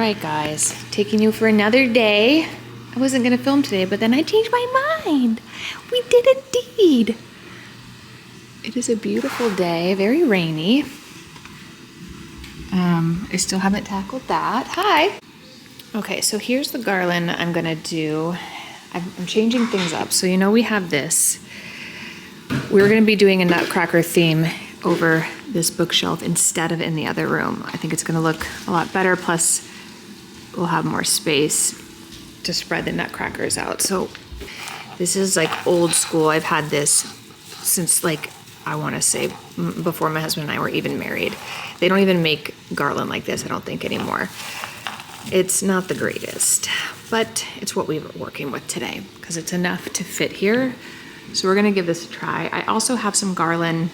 right, guys, taking you for another day. I wasn't gonna film today, but then I changed my mind. We did indeed. It is a beautiful day, very rainy. I still haven't tackled that. Hi. Okay, so here's the garland I'm gonna do. I'm changing things up. So you know we have this. We're gonna be doing a Nutcracker theme over this bookshelf instead of in the other room. I think it's gonna look a lot better, plus we'll have more space to spread the Nutcrackers out. So this is like old school. I've had this since like, I wanna say before my husband and I were even married. They don't even make garland like this, I don't think, anymore. It's not the greatest, but it's what we were working with today because it's enough to fit here. So we're gonna give this a try. I also have some garland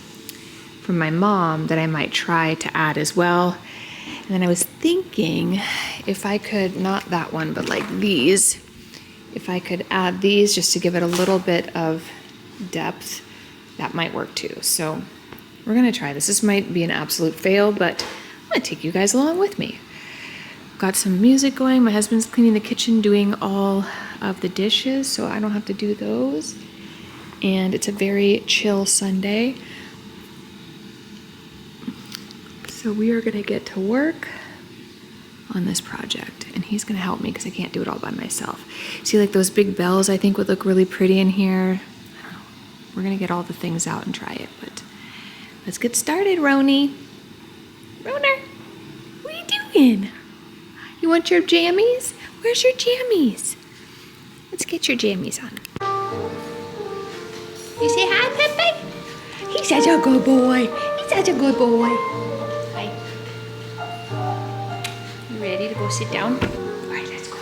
from my mom that I might try to add as well. And then I was thinking if I could, not that one, but like these, if I could add these just to give it a little bit of depth, that might work too. So we're gonna try this. This might be an absolute fail, but I'm gonna take you guys along with me. Got some music going. My husband's cleaning the kitchen, doing all of the dishes, so I don't have to do those. And it's a very chill Sunday. So we are gonna get to work on this project, and he's gonna help me because I can't do it all by myself. See, like those big bells I think would look really pretty in here. I don't know. We're gonna get all the things out and try it, but let's get started, Roni. Roner, what are you doing? You want your jammies? Where's your jammies? Let's get your jammies on. You say hi, Pepe? He's such a good boy. He's such a good boy. Hi. You ready to go sit down? All right, let's go.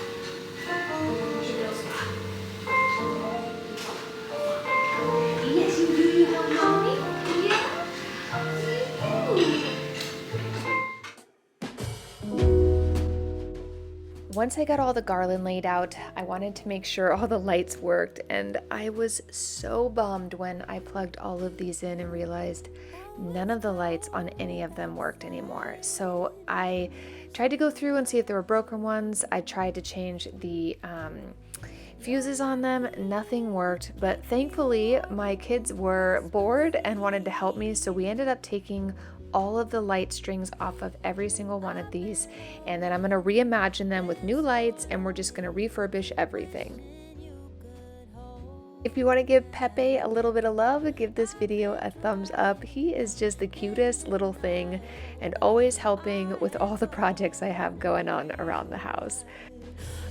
Yes, you do. You help mommy? Yeah. Once I got all the garland laid out, I wanted to make sure all the lights worked, and I was so bummed when I plugged all of these in and realized none of the lights on any of them worked anymore. So I tried to go through and see if there were broken ones. I tried to change the fuses on them. Nothing worked, but thankfully my kids were bored and wanted to help me, so we ended up taking all of the light strings off of every single one of these, and then I'm gonna reimagine them with new lights, and we're just gonna refurbish everything. If you want to give Pepe a little bit of love, give this video a thumbs up. He is just the cutest little thing and always helping with all the projects I have going on around the house.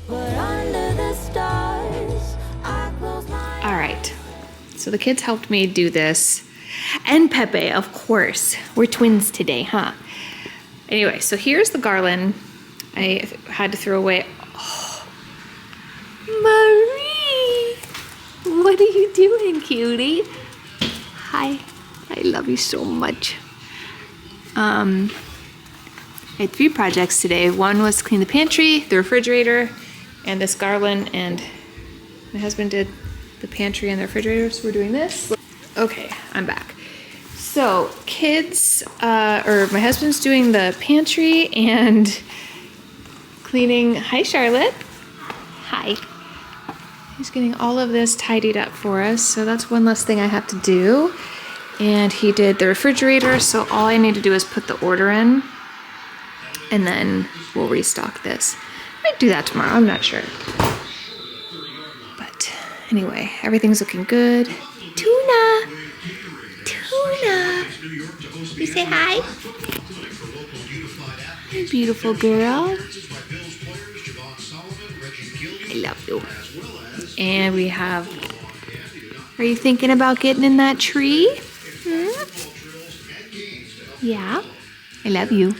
But under the stars, I close my eyes. All right, so the kids helped me do this. And Pepe, of course. We're twins today, huh? Anyway, so here's the garland. I had to throw away. Oh, Marie! What are you doing, cutie? Hi. I love you so much. I had 3 projects today. One was to clean the pantry, the refrigerator, and this garland, and my husband did the pantry and the refrigerator, so we're doing this. Okay, I'm back. So kids, or my husband's doing the pantry and cleaning. Hi, Charlotte. Hi. He's getting all of this tidied up for us, so that's one less thing I have to do. And he did the refrigerator, so all I need to do is put the order in, and then we'll restock this. I might do that tomorrow, I'm not sure. But anyway, everything's looking good. Tuna! Tuna! You say hi? Hi, beautiful girl. I love you. And we have... Are you thinking about getting in that tree? Yeah? I love you.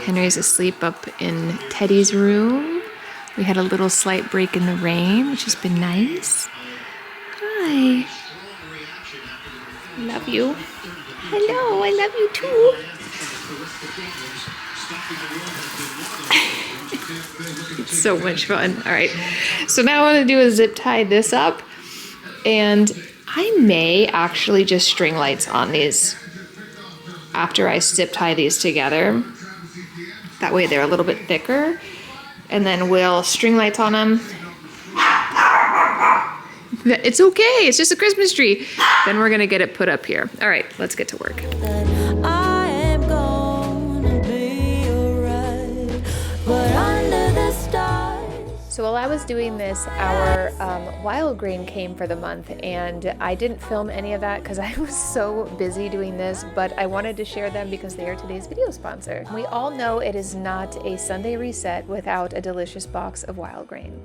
Henry's asleep up in Teddy's room. We had a little slight break in the rain, which has been nice. Hi. Love you. Hello, I love you too. It's so much fun. All right, so now what I'm gonna do is zip tie this up, and I may actually just string lights on these after I zip tie these together. That way they're a little bit thicker. And then we'll string lights on them. It's okay, it's just a Christmas tree. Then we're gonna get it put up here. All right, let's get to work. So while I was doing this, our wild grain came for the month, and I didn't film any of that because I was so busy doing this, but I wanted to share them because they are today's video sponsor. We all know it is not a Sunday reset without a delicious box of wild grain.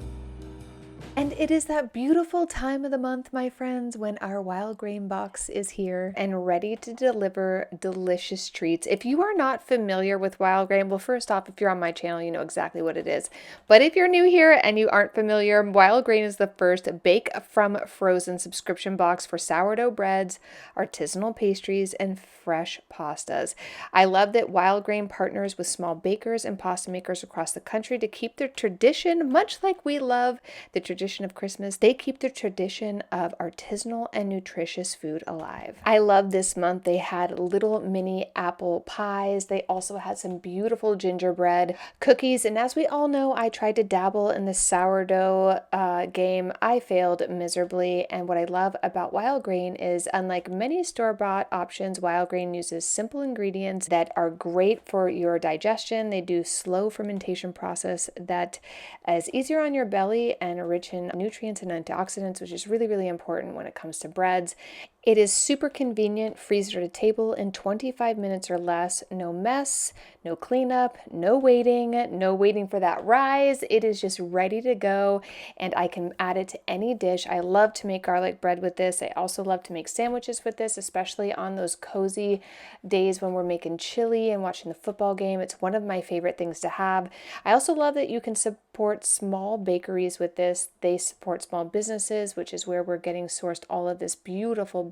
And it is that beautiful time of the month, my friends, when our wild grain box is here and ready to deliver delicious treats. If you are not familiar with wild grain, well, first off, if you're on my channel, you know exactly what it is. But if you're new here and you aren't familiar, wild grain is the first bake from frozen subscription box for sourdough breads, artisanal pastries, and fresh pastas. I love that wild grain partners with small bakers and pasta makers across the country to keep their tradition, much like we love the tradition of Christmas. They keep the tradition of artisanal and nutritious food alive. I love this month. They had little mini apple pies. They also had some beautiful gingerbread cookies. And as we all know, I tried to dabble in the sourdough game. I failed miserably. And what I love about wild grain is, unlike many store-bought options, wild grain uses simple ingredients that are great for your digestion. They do slow fermentation process that is easier on your belly and rich in nutrients and antioxidants, which is really, really important when it comes to breads. It is super convenient, freezer to table in 25 minutes or less. No mess, no cleanup, no waiting for that rise. It is just ready to go, and I can add it to any dish. I love to make garlic bread with this. I also love to make sandwiches with this, especially on those cozy days when we're making chili and watching the football game. It's one of my favorite things to have. I also love that you can support small bakeries with this. They support small businesses, which is where we're getting sourced all of this beautiful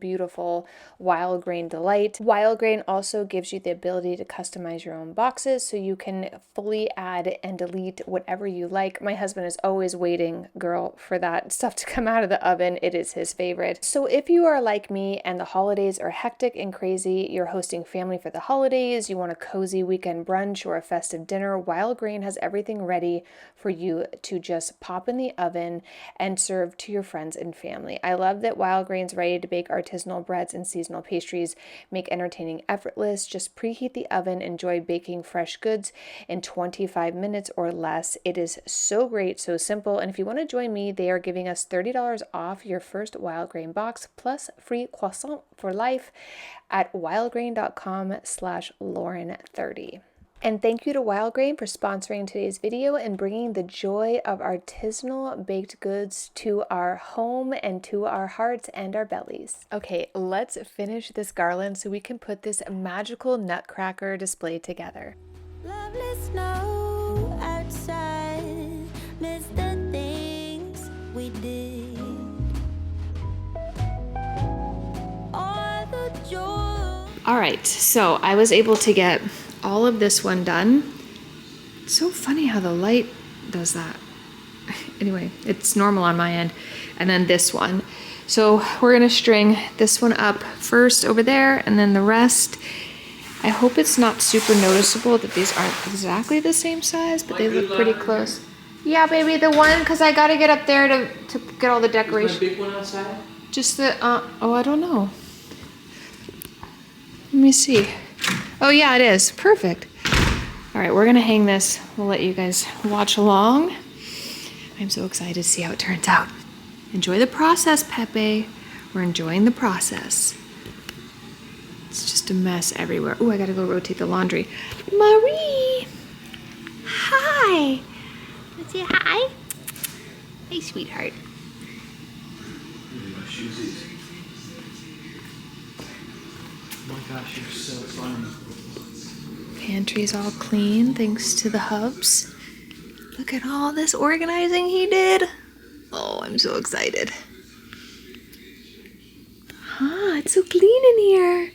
wild grain delight. Wild grain also gives you the ability to customize your own boxes, so you can fully add and delete whatever you like. My husband is always waiting, girl, for that stuff to come out of the oven. It is his favorite. So if you are like me and the holidays are hectic and crazy, you're hosting family for the holidays, you want a cozy weekend brunch or a festive dinner, wild grain has everything ready for you to just pop in the oven and serve to your friends and family. I love that wild grain's ready to bake artisanal breads and seasonal pastries. Make entertaining effortless. Just preheat the oven. Enjoy baking fresh goods in 25 minutes or less. It is so great, so simple. And if you want to join me, they are giving us $30 off your first wild grain box plus free croissant for life at wildgrain.com/Lauren30. And thank you to Wild Grain for sponsoring today's video and bringing the joy of artisanal baked goods to our home and to our hearts and our bellies. Okay, let's finish this garland so we can put this magical Nutcracker display together. Lovely snow outside, miss the things we did. All the joy. All right, so I was able to get all of this one done. It's so funny how the light does that. Anyway, it's normal on my end. And then this one. So we're gonna string this one up first over there, and then the rest. I hope it's not super noticeable that these aren't exactly the same size, but they look pretty close. Yeah, baby, the one, because I gotta get up there to get all the decoration. Is my big one outside? Just the, oh, I don't know. Let me see. Oh yeah, it is. Perfect. All right, we're gonna hang this. We'll let you guys watch along. I'm so excited to see how it turns out. Enjoy the process, Pepe. We're enjoying the process. It's just a mess everywhere. Oh, I gotta go rotate the laundry. Marie! Hi! Let's say hi. Hey, sweetheart. Oh my gosh, you're so fun. Pantry's all clean thanks to the hubs. Look at all this organizing he did. Oh, I'm so excited. It's so clean in here.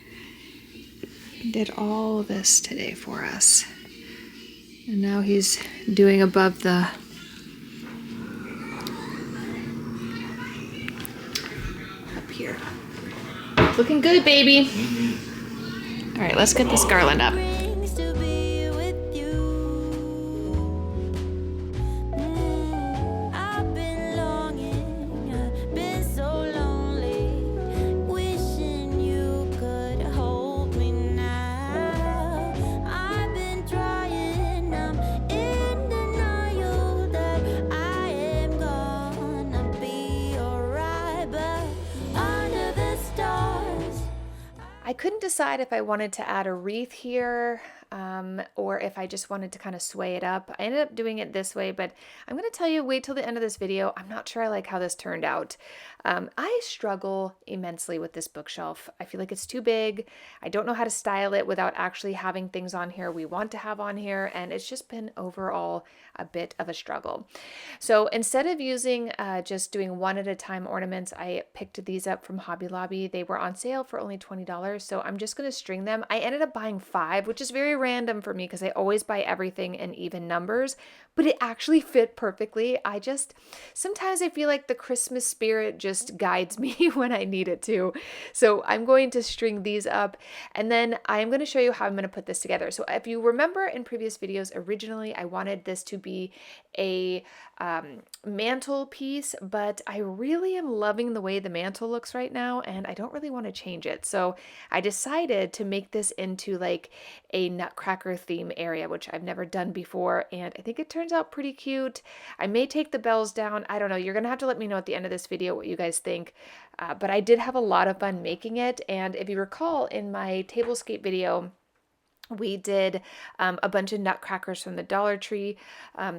He did all of this today for us. And now he's doing above the up here. Looking good, baby. All right, let's get this garland up. I couldn't decide if I wanted to add a wreath here or if I just wanted to kind of sway it up. I ended up doing it this way, but I'm going to tell you, wait till the end of this video. I'm not sure I like how this turned out. I struggle immensely with this bookshelf. I feel like it's too big. I don't know how to style it without actually having things on here we want to have on here, and it's just been overall a bit of a struggle. So instead of using just doing one at a time ornaments, I picked these up from Hobby Lobby. They were on sale for only $20, so I'm just going to string them. I ended up buying 5, which is very random for me because I always buy everything in even numbers, but it actually fit perfectly. Sometimes I feel like the Christmas spirit just guides me when I need it to. So I'm going to string these up, and then I'm going to show you how I'm going to put this together. So if you remember in previous videos, originally I wanted this to be a mantle piece, but I really am loving the way the mantle looks right now, and I don't really want to change it. So I decided to make this into like a Nutcracker theme area, which I've never done before, and I think it turns out pretty cute. I may take the bells down. I don't know. You're going to have to let me know at the end of this video what you guys think, but I did have a lot of fun making it, and if you recall in my tablescape video, we did a bunch of nutcrackers from the Dollar Tree.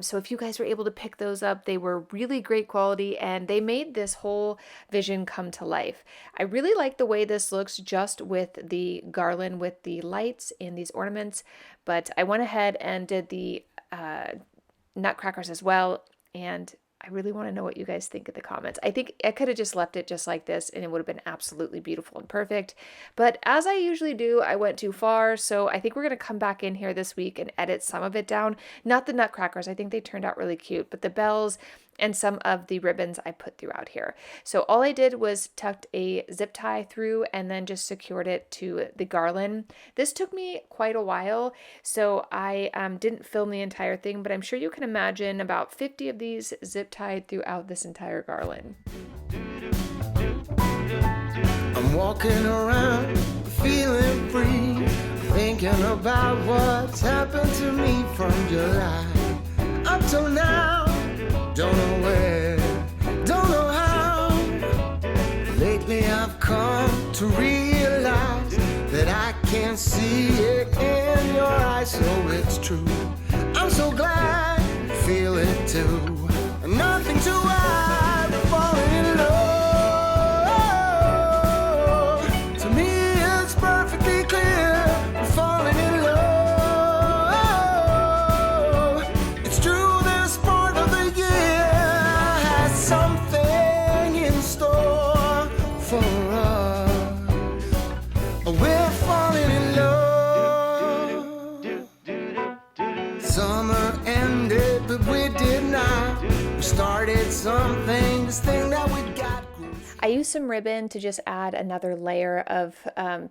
So if you guys were able to pick those up, they were really great quality and they made this whole vision come to life. I really like the way this looks just with the garland with the lights and these ornaments, but I went ahead and did the nutcrackers as well, and I really want to know what you guys think in the comments. I think I could have just left it just like this and it would have been absolutely beautiful and perfect. But as I usually do, I went too far. So I think we're going to come back in here this week and edit some of it down. Not the nutcrackers. I think they turned out really cute, but the bells and some of the ribbons I put throughout here. So all I did was tucked a zip tie through and then just secured it to the garland. This took me quite a while, so I didn't film the entire thing, but I'm sure you can imagine about 50 of these zip tied throughout this entire garland. I'm walking around feeling free, thinking about what's happened to me from July up till now. Don't know where, don't know how. Lately I've come to realize that I can see it in your eyes, so it's true. I'm so glad you feel it too. Nothing to hide, falling in love. To me it's perfectly clear, we're falling in love. It's true, this part of the year has something in store for us. We're falling in love. Summer ended, but we did not. We started something, this thing that we got. I used some ribbon to just add another layer of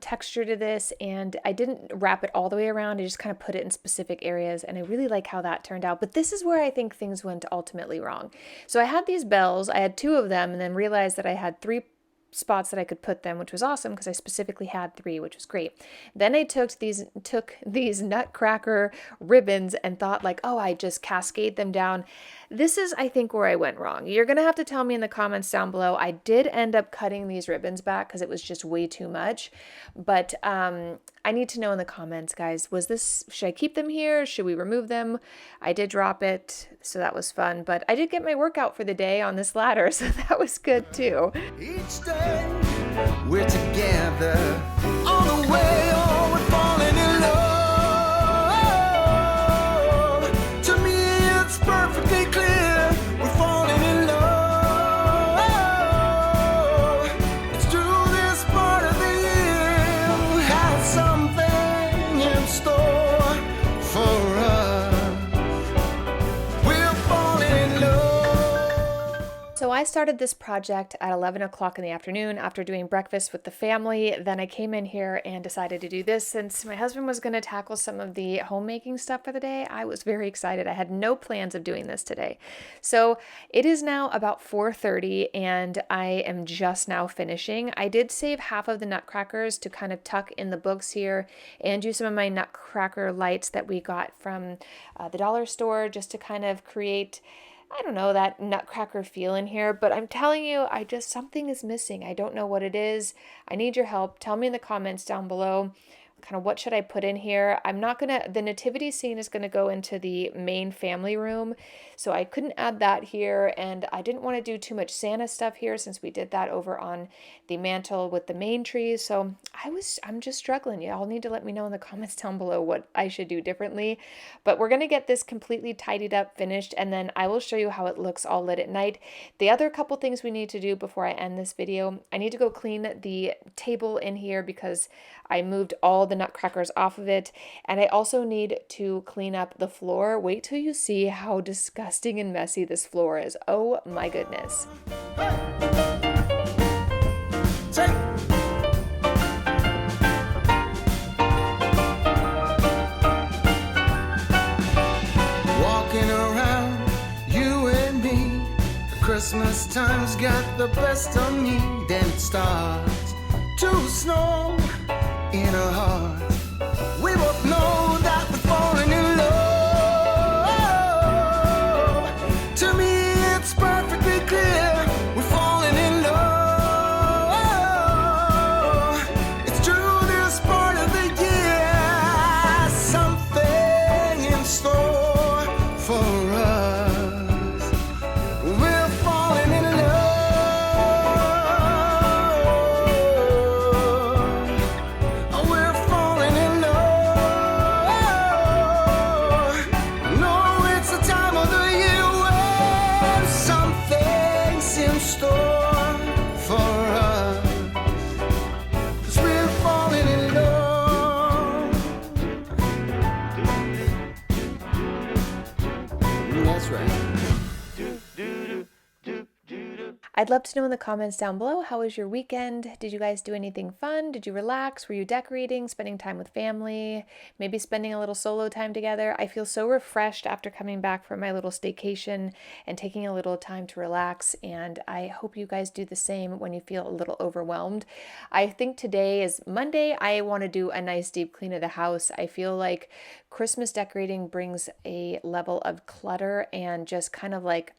texture to this, and I didn't wrap it all the way around. I just kind of put it in specific areas, and I really like how that turned out. But this is where I think things went ultimately wrong. So I had these bells, I had 2 of them, and then realized that I had 3 spots that I could put them, which was awesome because I specifically had 3, which was great. Then I took these nutcracker ribbons and thought like, oh, I just cascade them down. This is, I think, where I went wrong. You're going to have to tell me in the comments down below. I did end up cutting these ribbons back because it was just way too much. But I need to know in the comments, guys, should I keep them here? Should we remove them? I did drop it, so that was fun. But I did get my workout for the day on this ladder, so that was good too. Each day we're together all the way, oh, we're falling in love. To me it's perfectly clear, we're falling in love. It's true, this part of the year has something in store for us. We're falling in love. So I started this project at 11 o'clock in the afternoon after doing breakfast with the family. Then I came in here and decided to do this since my husband was going to tackle some of the homemaking stuff for the day. I was very excited. I had no plans of doing this today. So it is now about 4:30 and I am just now finishing. I did save half of the Nutcrackers to kind of tuck in the books here and use some of my Nutcracker lights that we got from the dollar store just to kind of create, I don't know, that Nutcracker feel in here. But I'm telling you, something is missing. I don't know what it is. I need your help. Tell me in the comments down below kind of what should I put in here. The nativity scene is going to go into the main family room, so I couldn't add that here, and I didn't want to do too much Santa stuff here since we did that over on the mantle with the main trees. So I'm just struggling. Y'all need to let me know in the comments down below what I should do differently. But we're going to get this completely tidied up, finished, and then I will show you how it looks all lit at night. The other couple things we need to do before I end this video, I need to go clean the table in here because I moved all the Nutcrackers off of it, and I also need to clean up the floor. Wait till you see how disgusting and messy this floor is. Oh my goodness. Walking around, you and me. Christmas time's got the best of me. Then it starts to snow in our hearts. We both know that we're falling in love. To me, it's perfectly clear we're falling in love. It's true, this part of the year, something in store for us. We're falling in love. We're falling in love. No, it's the time of the year when something's in store for us. 'Cause we're falling in love. That's right. I'd love to know in the comments down below, how was your weekend? Did you guys do anything fun? Did you relax? Were you decorating, spending time with family, maybe spending a little solo time together? I feel so refreshed after coming back from my little staycation and taking a little time to relax, and I hope you guys do the same when you feel a little overwhelmed. I think today is Monday. I want to do a nice deep clean of the house. I feel like Christmas decorating brings a level of clutter and just kind of like,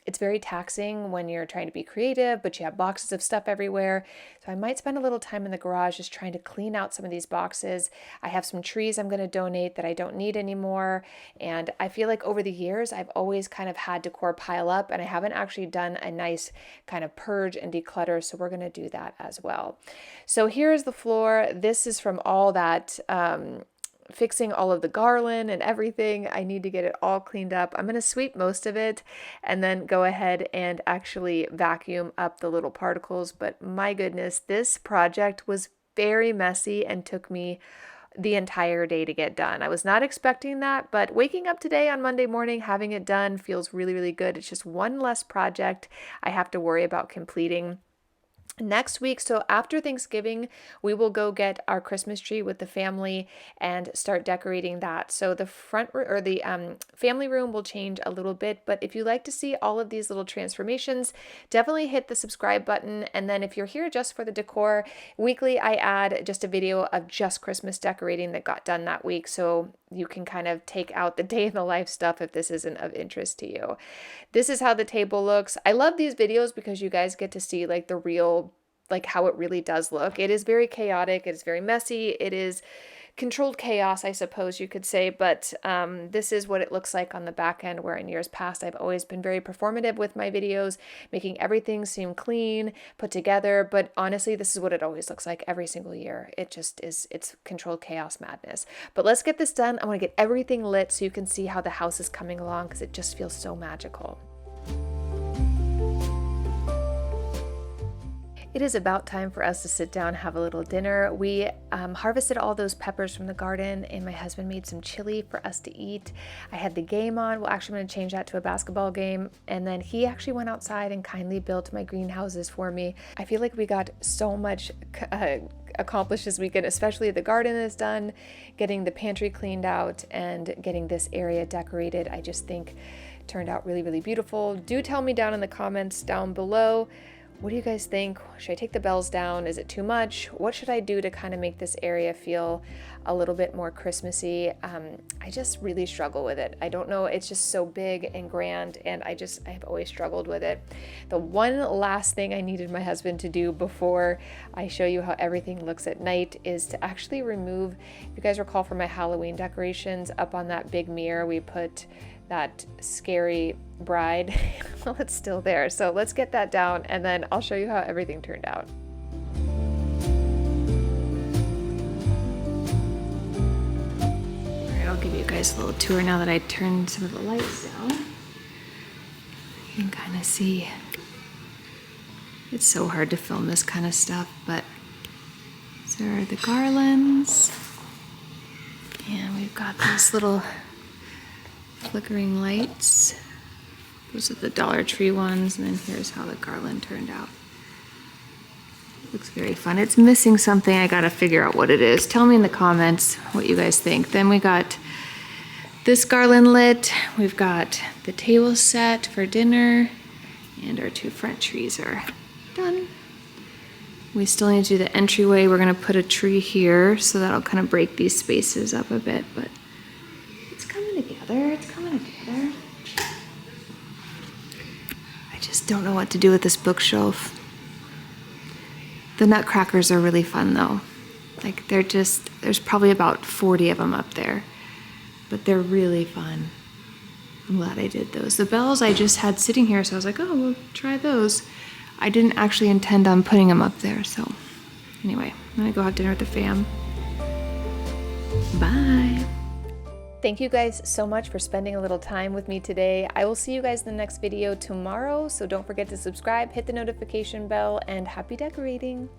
it's very taxing when you're trying to be creative, but you have boxes of stuff everywhere. So I might spend a little time in the garage just trying to clean out some of these boxes. I have some trees I'm going to donate that I don't need anymore. And I feel like over the years, I've always kind of had decor pile up, and I haven't actually done a nice kind of purge and declutter. So we're going to do that as well. So here's the floor. This is from all that fixing all of the garland and everything. I need to get it all cleaned up. I'm going to sweep most of it and then go ahead and actually vacuum up the little particles. But my goodness, this project was very messy and took me the entire day to get done. I was not expecting that, but waking up today on Monday morning, having it done feels really, really good. It's just one less project I have to worry about completing next week. So after Thanksgiving, we will go get our Christmas tree with the family and start decorating that. So the family room will change a little bit, but if you like to see all of these little transformations, definitely hit the subscribe button. And then if you're here just for the decor, weekly I add just a video of just Christmas decorating that got done that week. So you can kind of take out the day in the life stuff if this isn't of interest to you. This is how the table looks. I love these videos because you guys get to see like the real, like how it really does look. It is very chaotic. It is very messy. It is controlled chaos, I suppose you could say, but this is what it looks like on the back end, where in years past, I've always been very performative with my videos, making everything seem clean, put together, but honestly, this is what it always looks like every single year. It just is, it's controlled chaos madness. But let's get this done. I want to get everything lit so you can see how the house is coming along, because it just feels so magical. It is about time for us to sit down, have a little dinner. We harvested all those peppers from the garden, and my husband made some chili for us to eat. I had the game on. Well, actually, I'm going to change that to a basketball game. And then he actually went outside and kindly built my greenhouses for me. I feel like we got so much accomplished this weekend, especially the garden is done, getting the pantry cleaned out, and getting this area decorated. I just think turned out really, really beautiful. Do tell me down in the comments down below, what do you guys think? Should I take the bells down? Is it too much? What should I do to kind of make this area feel a little bit more Christmassy? I just really struggle with it. I don't know, it's just so big and grand, and I have always struggled with it. The one last thing I needed my husband to do before I show you how everything looks at night is to actually remove, if you guys recall from my Halloween decorations, up on that big mirror we put that scary bride. Well, it's still there. So let's get that down, and then I'll show you how everything turned out. All right, I'll give you guys a little tour now that I turned some of the lights down. You can kind of see. It's so hard to film this kind of stuff, but there are the garlands. And we've got these little flickering lights. Those are the Dollar Tree ones, and then here's how the garland turned out. Looks very fun. It's missing something. I gotta figure out what it is. Tell me in the comments what you guys think. Then we got this garland lit. We've got the table set for dinner, and our two front trees are done. We still need to do the entryway. We're gonna put a tree here, so that'll kind of break these spaces up a bit, but it's coming together. It's coming together. I just don't know what to do with this bookshelf. The Nutcrackers are really fun though. Like there's probably about 40 of them up there, but they're really fun. I'm glad I did those. The bells I just had sitting here, so I was like, oh, we'll try those. I didn't actually intend on putting them up there, so anyway, I'm gonna go have dinner with the fam. Bye. Thank you guys so much for spending a little time with me today. I will see you guys in the next video tomorrow, so don't forget to subscribe, hit the notification bell, and happy decorating.